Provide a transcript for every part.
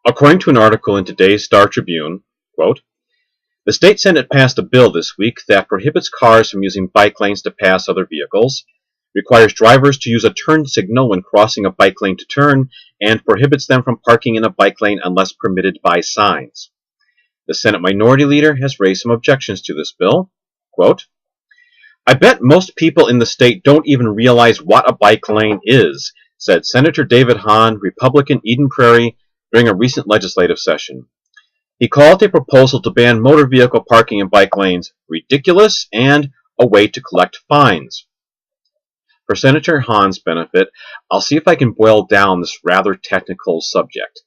According to an article in today's Star Tribune, quote, the state Senate passed a bill this week that prohibits cars from using bike lanes to pass other vehicles, requires drivers to use a turn signal when crossing a bike lane to turn, and prohibits them from parking in a bike lane unless permitted by signs. The Senate Minority Leader has raised some objections to this bill. Quote, I bet most people in the state don't even realize what a bike lane is, said Senator David Hahn, Republican Eden Prairie, during a recent legislative session. He called a proposal to ban motor vehicle parking in bike lanes ridiculous and a way to collect fines. For Senator Hahn's benefit, I'll see if I can boil down this rather technical subject.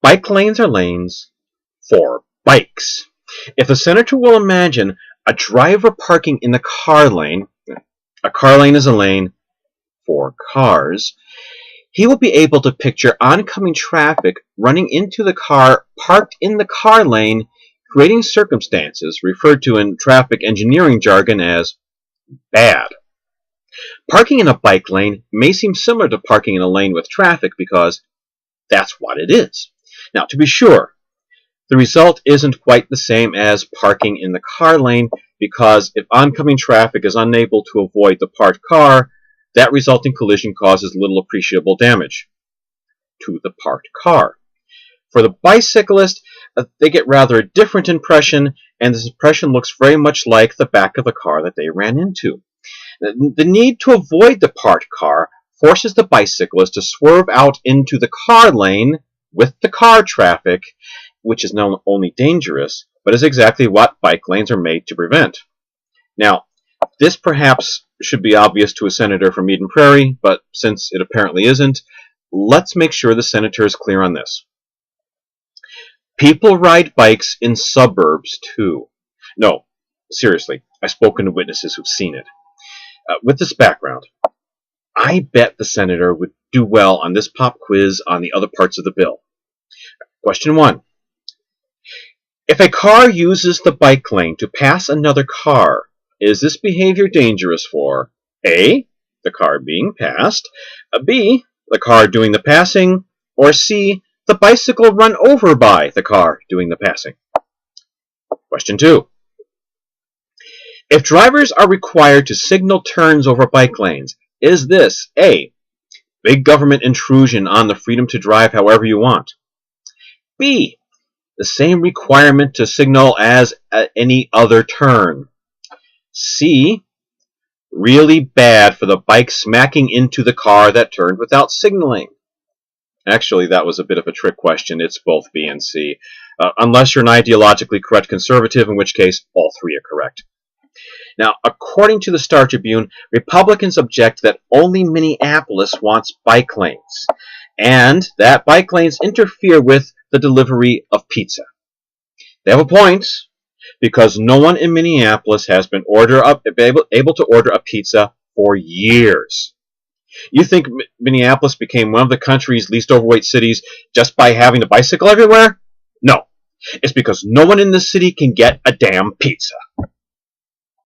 Bike lanes are lanes for bikes. If the senator will imagine a driver parking in the car lane, a car lane is a lane for cars, he will be able to picture oncoming traffic running into the car parked in the car lane, creating circumstances referred to in traffic engineering jargon as bad. Parking in a bike lane may seem similar to parking in a lane with traffic because that's what it is. Now, to be sure, the result isn't quite the same as parking in the car lane because if oncoming traffic is unable to avoid the parked car, that resulting collision causes little appreciable damage to the parked car. For the bicyclist, they get rather a different impression, and this impression looks very much like the back of the car that they ran into. The need to avoid the parked car forces the bicyclist to swerve out into the car lane with the car traffic, which is not only dangerous, but is exactly what bike lanes are made to prevent. Now, this perhaps should be obvious to a senator from Eden Prairie, but since it apparently isn't, let's make sure the senator is clear on this. People ride bikes in suburbs too. No, seriously, I've spoken to witnesses who've seen it. With this background, I bet the senator would do well on this pop quiz on the other parts of the bill. Question 1. If a car uses the bike lane to pass another car, is this behavior dangerous for A, the car being passed, B, the car doing the passing, or C, the bicycle run over by the car doing the passing? Question 2. If drivers are required to signal turns over bike lanes, is this A, big government intrusion on the freedom to drive however you want? B, the same requirement to signal as at any other turn? C, really bad for the bike smacking into the car that turned without signaling? Actually, that was a bit of a trick question. It's both B and C. Unless you're an ideologically correct conservative, in which case all three are correct. Now, according to the Star Tribune, Republicans object that only Minneapolis wants bike lanes, and that bike lanes interfere with the delivery of pizza. They have a point, because no one in Minneapolis has been able to order a pizza for years. You think Minneapolis became one of the country's least overweight cities just by having a bicycle everywhere? No. It's because no one in the city can get a damn pizza.